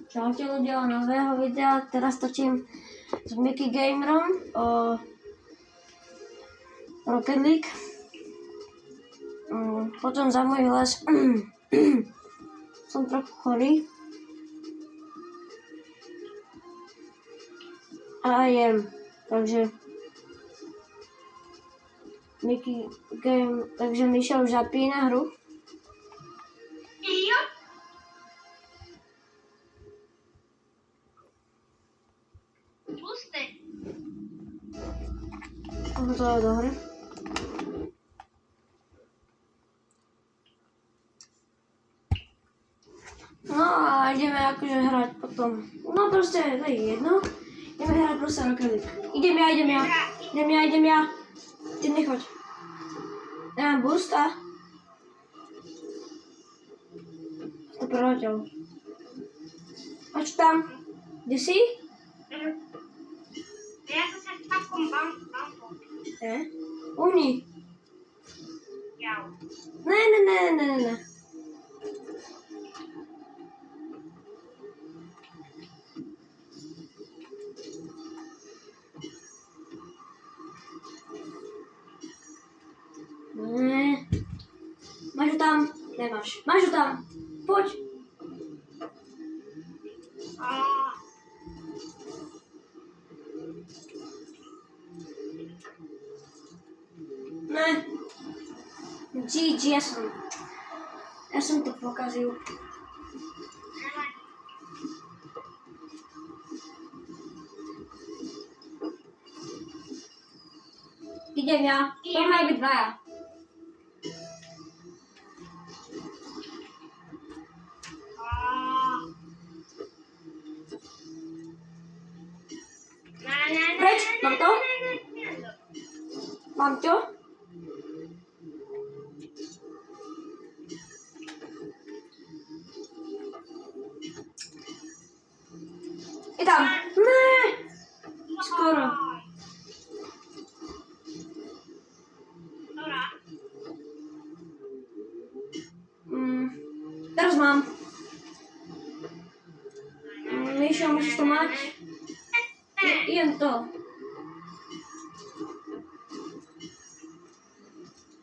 Čaute ľudia, nového videa. Teraz točím s Mickey Gamerom o Rocket League. Potom za môj hlas som trochu chorý. A jem, takže Mickey Game, takže Miša už zapína hru. To je do hry. No a ideme akože hrať potom. No proste, to je jedno. Ideme hrať proste Rocket League. Idem ja. Ty nechoď. Ja mám boosta. To prehoďal. A čo tam? Kde si? Ja som sa v takom banku. Uhni. Jau. Ne. Máš ho tam? Nemáš. Máš ho tam. Poď. Ne. GG, ja som to pokazil. Idem ja. Poďme byť dvaja. Preč, mám to? Mám to? Je tam. Ne. Skoro. Teraz mám. Míša, musíš to mať. Jem to.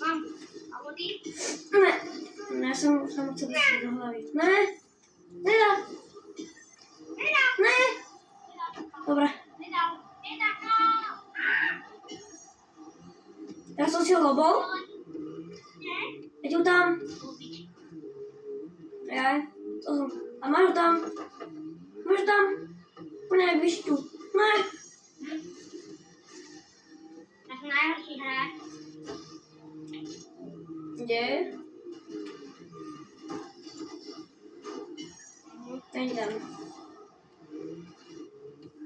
Mám. Alebo ty? Ne. Ja som chcel dostať do hlavy. Ne. Nedá. Ne. Dobre. Ja som si ho lobol. Je tu tam. Ja. A máš ho tam. Ne, víš tu. Ne. Ja som najhorší hráč. Kde? Není tam.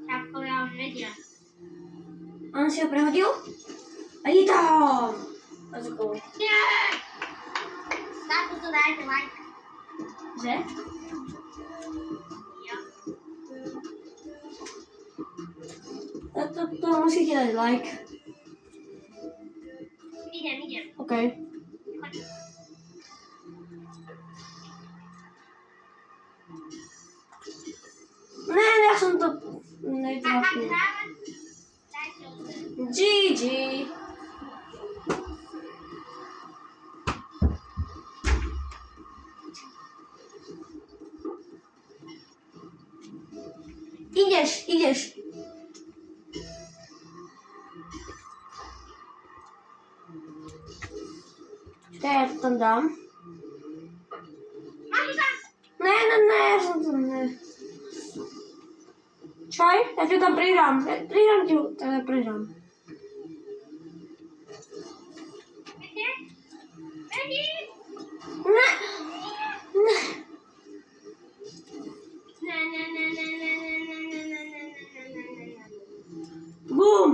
Čapko, ja už vedia. On si ho prehodil? A je tam! Let's go. Táto to dajte like. Že? Jo. To musíte dať like. Idem. OK. Choď. Ne, ja som to netrafil. Dajte odber. GG. Ideš. Čakaj, ja to tam dám. Máš ho tam? Ne, ja som to ne. Čaj, ja ti ho tam prihrám. Prihrám. Vedie? Ne. Bum.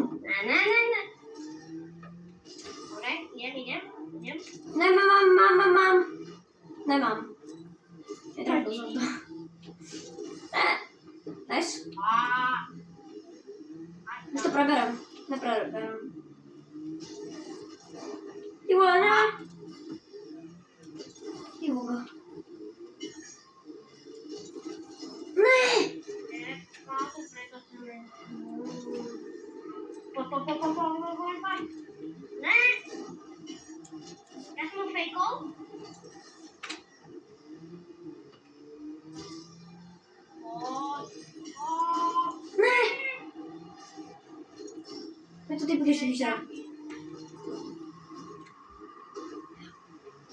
Dobre, idem. Nemám. Netrafil som to. Nice. Už to preberám. Nepreberám. Ty vole, ne. Ty vole. Ne. Ne? Já jsem ho fejkou? Ne! My to ty budeš vyžrat.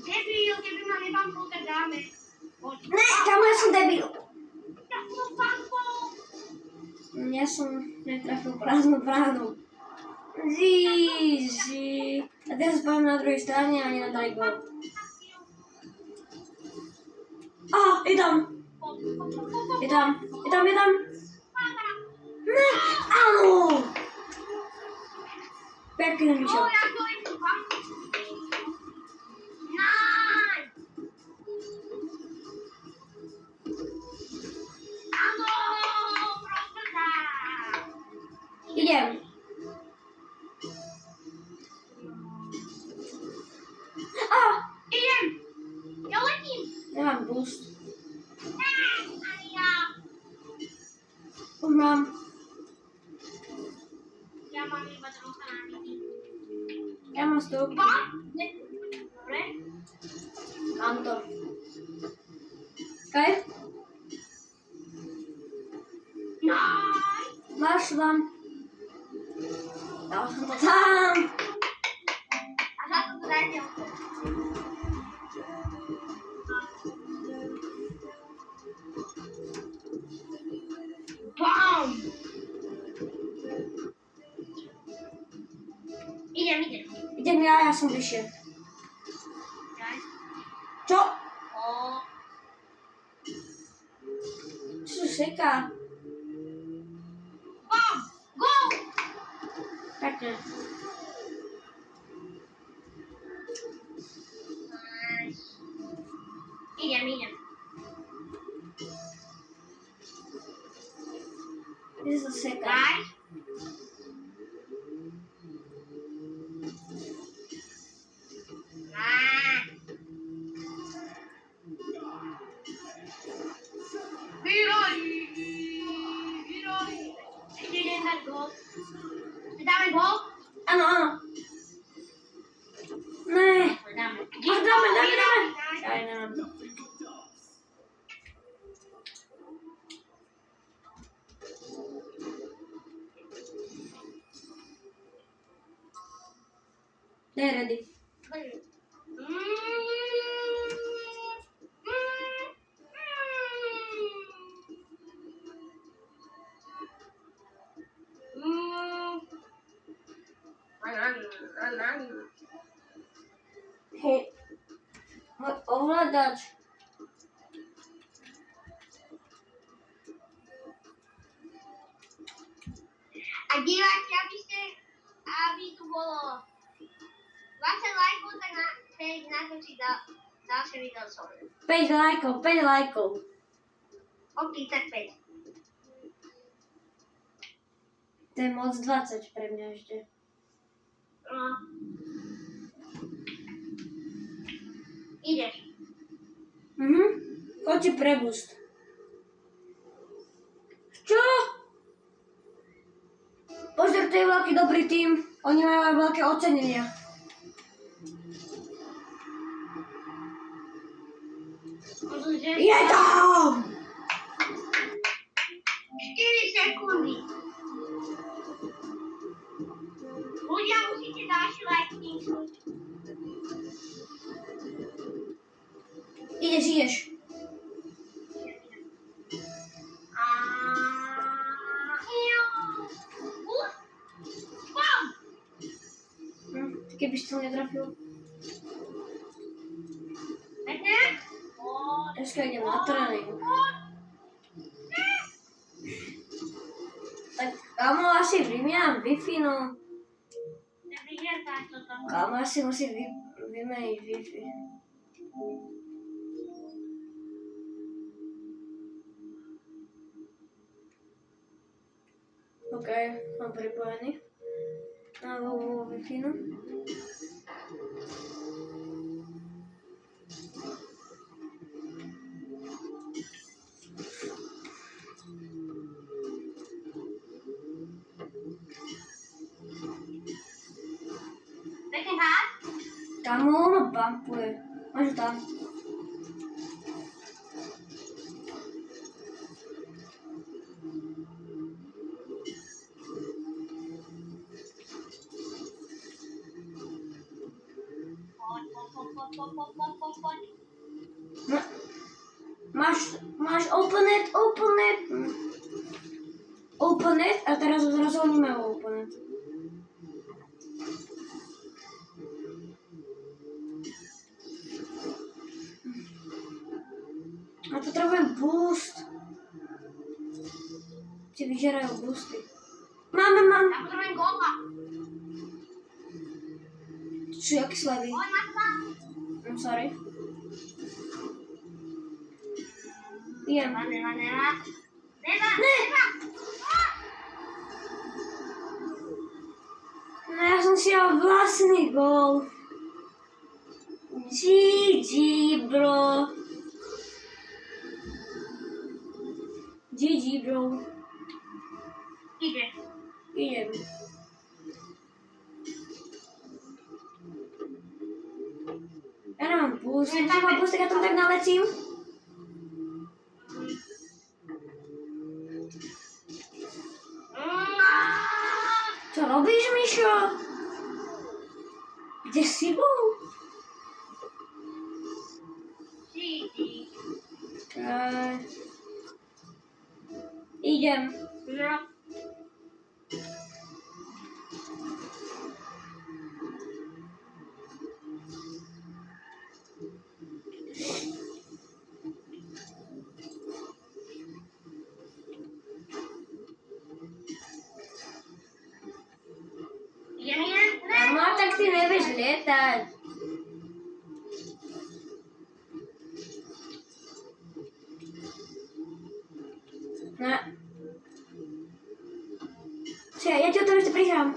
Debil, keby ma nebankol, tak dáme. Ne, kámo, ja som debil. Ja som bankol. Ja som netrafil prázdnu bránu. Easy. A teraz spávim na druhej strane a nenadali gol. Je tam. Je tam. Ne, áno. Pekne vyšiel. Ja to idú bankol. Nice. Áno, prospecha. Idem. Idem. Ja letím. Nemám boost. Ani ja. Už mám. Ja mám iba trocha nábytí. Ja mám 100. Dobre. Mám to. Kaj? Nice. Máš tam. Dal som to tam. A za to to dajte. Bam! Idem. Idem ja som vyššie. Daj. Čo? O. Čo sa seká? Bam! Gol! Pekne. Nice. Idem. Kde sa seká? Daj. Vyroli. Ešte jeden dať gol. Dáme gol? Áno. Ne. Dáme. Dáme. Aj, nemám to. Ne, ready. Hej. Môj ovládač. A diváci, aby tu bolo 20 lajkov, tak natočiť ďalšie video som. 5 lajkov. OK, tak 5. To je moc 20 pre mňa ešte. No. Ideš. Choďte pre boost. Čo? Pozor, to je veľký dobrý tým. Oni majú aj veľké ocenenia. Je tam! 4 sekundy. Ľudia, musíte ďalší lajknúť. Ideš. Keby si to netrafil. Dneska idem na tréning. Tak kámo asi vymieňam Wi-Fi, no. Kámo asi musí vymeniť Wi-Fi. OK, som pripojený na Wi-Fi, no. Kámo, ono bumpuje. Máš ho tam. Poď. Máš open it. Open it a teraz ho zrazu oni majú open it. A potrebujem boost. Si vyžerajú boosty. Mám. Ja potrebujem góla. Čo, jaký slabý? Poď, Marta. I'm sorry. Idem. Neva. No ja som si dal vlastný gól. GG, bro. GG, bro. Idem. Ja nemám boost. Nemám boost, tak ja tam tak naletím. Čo robíš, Mišo? Kde si bol? Idem. No tak ty nevieš lietať. No. Čiže, ja ti o tom ešte prihrám.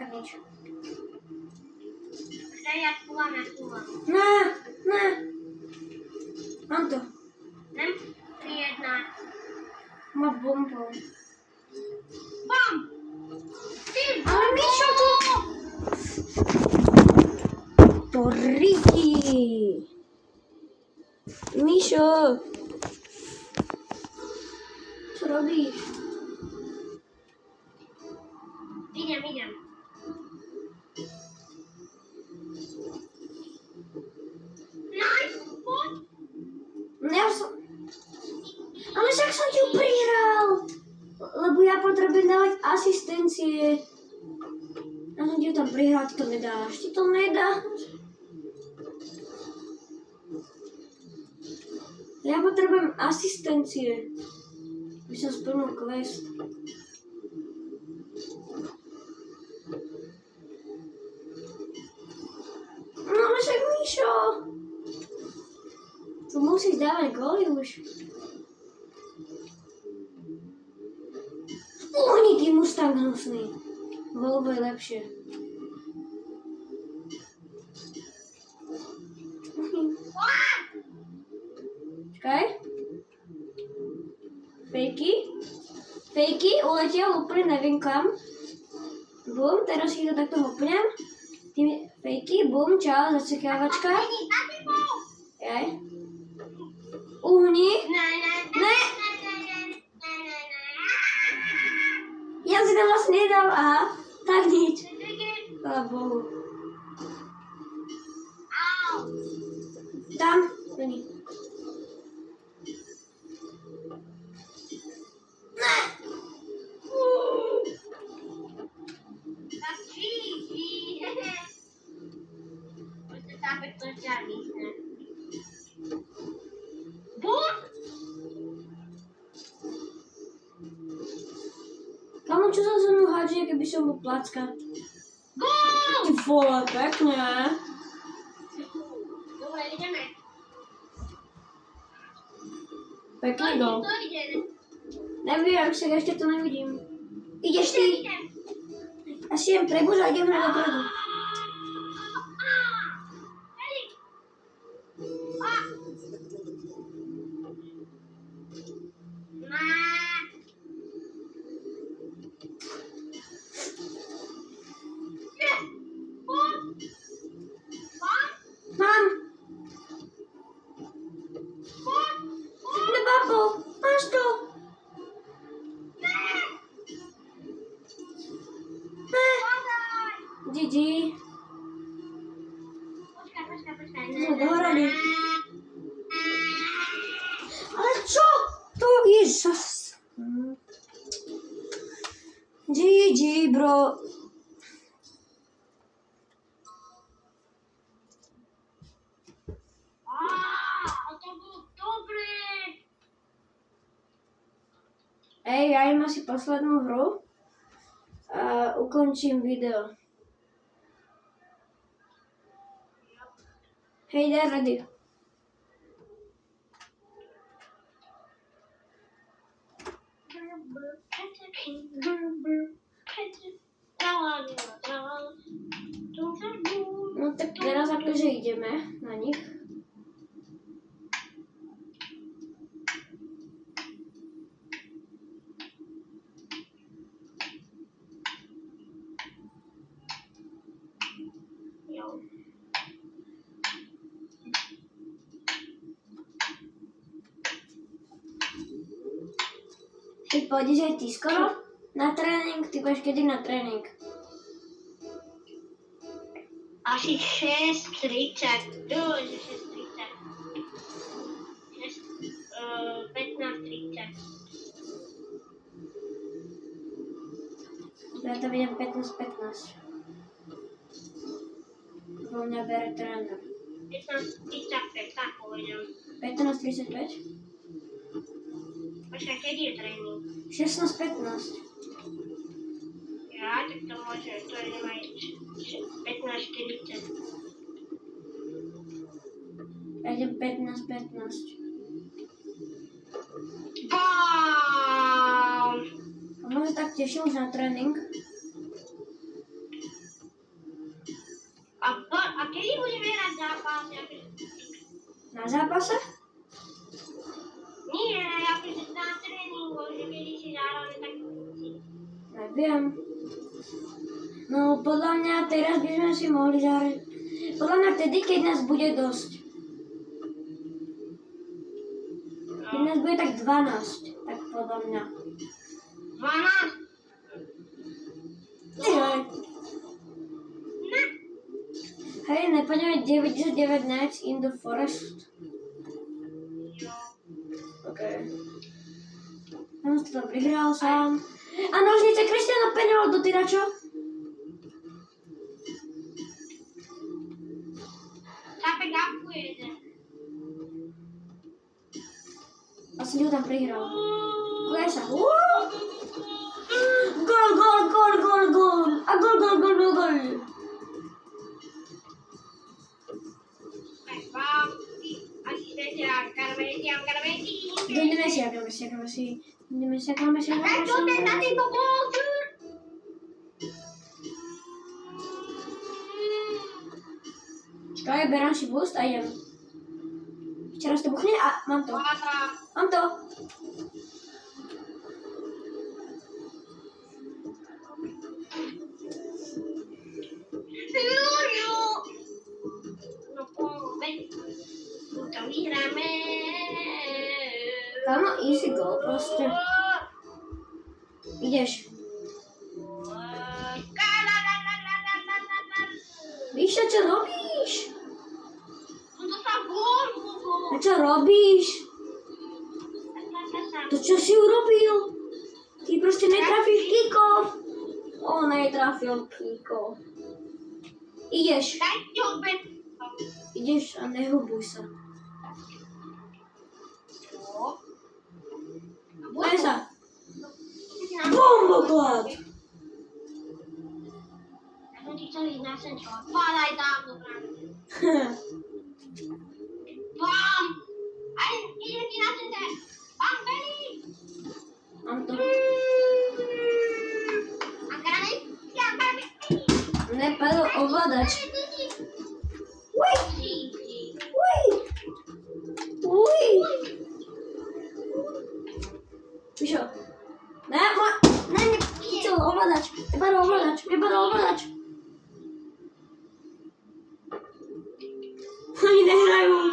Tak nič. Ja plúvam. No. Mám to. 3-1. Má bombu. Bam! Ale Mišo to... To Ricky. Mišo. Čo robíš? Idem. Nice! Poď! Ja som... Ale však som ti ju prihral. Lebo ja potrebujem dávať asistencie. Ja som ti ju tam prihral, ty to nedáš. Ja potrebujem asistencie. By som splnil quest. No ale však Mišo. Tu musíš dávať góly už. Uhni, ty Mustang hnusný. Volvo je lepšie. Čakaj. Fejky, uletěl úplně nevím kam. Bum, teraz si to takto hopnem. Ty fejky, bum, čau, zasekávačka. Jaj. Uhni. Ne. Ja si to vlastne nedal, aha. Tak nič. Chvála Bohu. Tam, není. Ne. Tak cheesy. Prostě tápek to žádný, ne? Bum! Kamo, čo sa so mnou hádže, keby som bol plackať? Gól! Ty vole, pekne. Dobre, ideme. Pekný gol. To ide. Neviem, však ešte to nevidím. Ideš ty? Ja si jem prebuž a idem na dopredu. GG. Počkaj. Sme dohrali. Ale čo? To Ježas. GG, bro. To bol dobrý. Ja im asi poslednú hru a ukončím video. Hej, they're ready. No tak teraz akože ideme na nich. Ty pôjdeš aj ty skoro na tréning? Ty budeš kedy na tréning? Asi 6:30. Že 6:30. 15:30. Ja to vidím 15:15. Vo mňa bere tréner. 15:35, tak povedem. 15:35? Počkaj, kedy je tréning? 16:15. Ja, tak to môže, to je aj 15:40. Ja idem 15:15. Bám! A možno tak teším už na tréning. A kedy budeme hrať zápas? Na zápase? Nie, akože na tréningu, že kedy si zároveň tak si. Neviem. No podľa mňa teraz by sme si mohli zahrať. Podľa mňa vtedy, keď nás bude dosť. Keď nás bude tak 12, tak podľa mňa. 12? Hej, Ne. hej, nepoďme 99 Nights in the Forest. Jo. OK. On si to prihral sám. A nožnice Cristiano Ronaldo, ty na čo? Tápek upujete. Asi ho tam prihral. Kuje sa. Gol, gol, gol, gol, gol. A gol, gol, gol, gol, gol. Bám, asistencia, Carmeti. Ideme si. Čo ten na tento gól? Čakaj, berám si boost a idem. Ešte raz to buchne a mám to. Mám to. No poďme. To vyhráme. Kámo, easy goal proste. Ideš. Víš čo robíš? To sa gól. A čo robíš? To čo si urobil? Ty proste netrafíš kickov. On netrafil kickov. Ideš. Daj ti odbed. Ideš a nehubuj sa. Daj sa. Bomboklad. Ja som ti chcel ísť na senčo. Pádaj tam do brány. Bám! Aj, idem ti na sence. Bám, Beli! Mám to. A granit? Ja, Beli! Nepadol ovládač. Uj! Uj! Uj! Víš čo? Ne, nechytil ovládač. Nepadol ovládač. Oni nehrajú.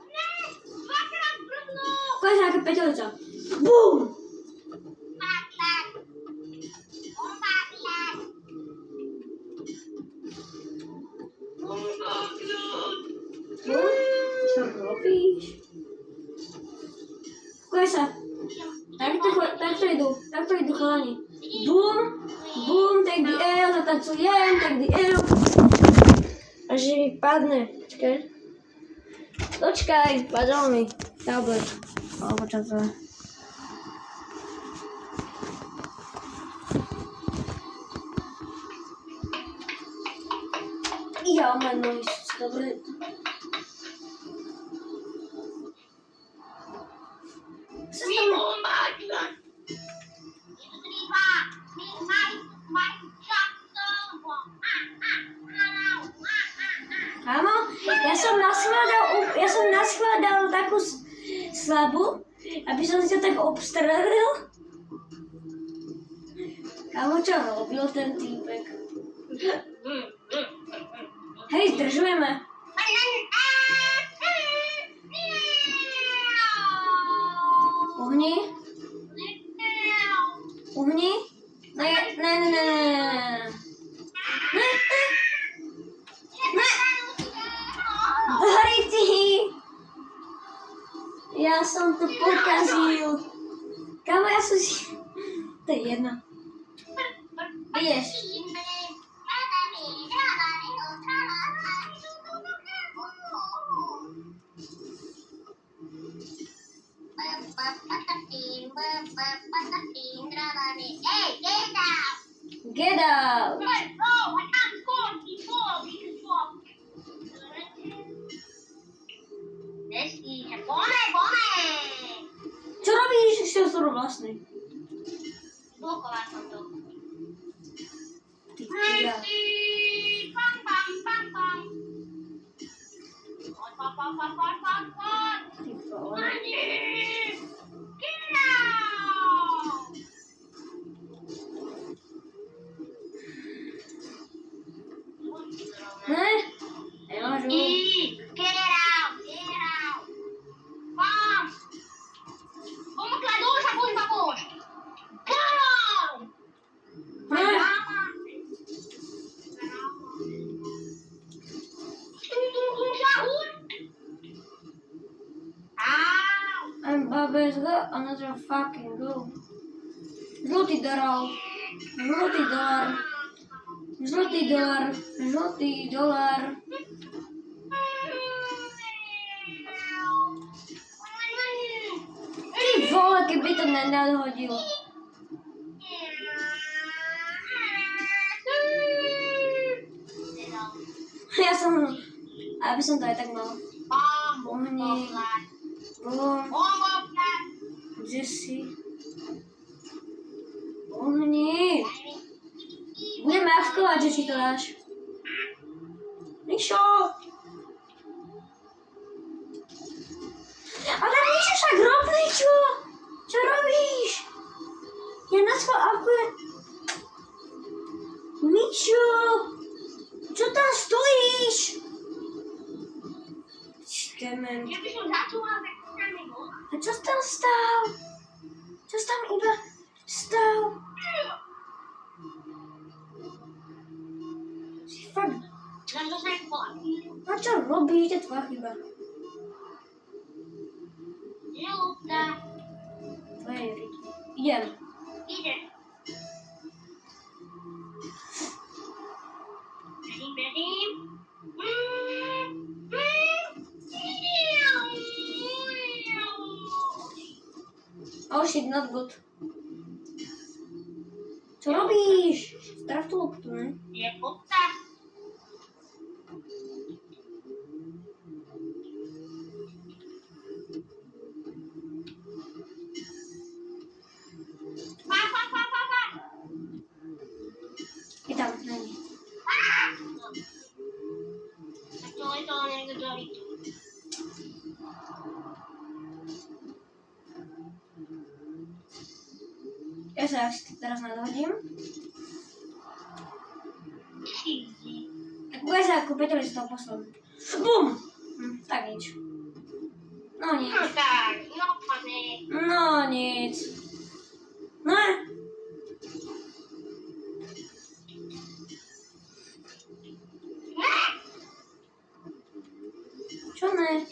Ne, dvakrát brno! Koľko je nejaká peťolica? Bum! Patlak! On patlak! Kuje sa. Tak to idú chalani. Boom, boom, take the L, zatancujem, take the L. Až mi padne. Počkaj, padol mi tablet. Alebo čo to je. Ja mám nohy, dobre. Áno, ja som naschvál takú slabú, aby som si to tak obstrelil. Kámo, čo robil ten týpek? Hej, zdržujeme. Uhni. Uhni. Ne. Dori ty. Ja som to pokazil. Kámo, ja som si... To je jedno. Ideš. Hey, get out! Get out. No, I can't score before because you're... Bome! Čo robíš? Ešte osoro vlastný. Blokoval som to. Ty pia. Pam. Ty vole. Get out! Ne? Nemôžu. Get out! Pam! Vamos lá, doja, vamos! Go! Ne? I'm Babes, go another fucking go. Žlutý dolar. Ty vole, keby to nenadhodil. Ja som... Aby som to aj tak mal. Uhni. Boom. Kde si? Uhni. Budeme avkovať, že či to dáš. Mišo! Ale Mišo, však rob niečo! Čo robíš? Ja na svoj avkujem. Mišo! Čo tam stojíš? Demen. A čo tam stál? Čo tam iba stál? Si fakt... No čo robíš? To je tvoja chyba. Tvoje ryti. Idem. Oh shit, not good. Čo robíš? Straf tú loptu, ne? Je tam, na ní. Ja sa asi teraz nadhodím. Tak bude sa ako Petrovi z toho poslal. BUM! Tak nič. No nic. No nic. No. Čo ne?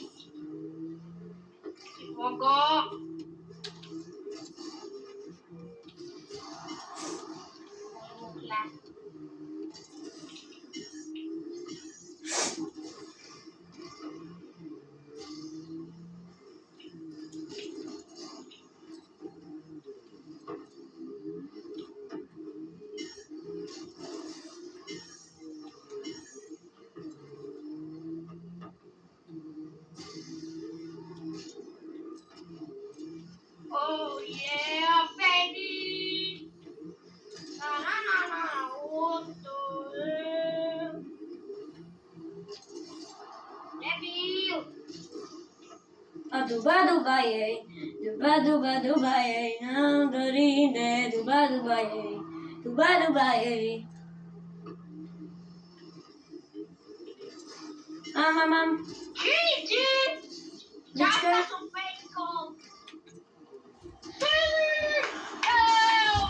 Oh yeah, baby. Na na na na. What the hell? Debil. Duba duba jej, duba jej, dorinde, duba jej. Mam. Gigi. Liczkę. Czapka są fejką.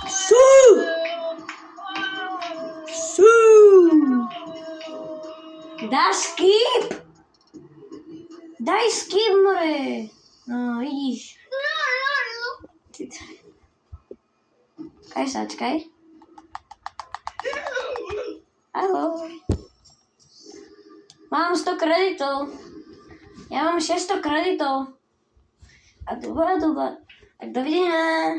Su! Dasz skip? Daj skip, more. No, widzisz. Czekaj. Halo. Mám 100 kreditov. Ja mám 600 kreditov. A duba. Tak dovidenia.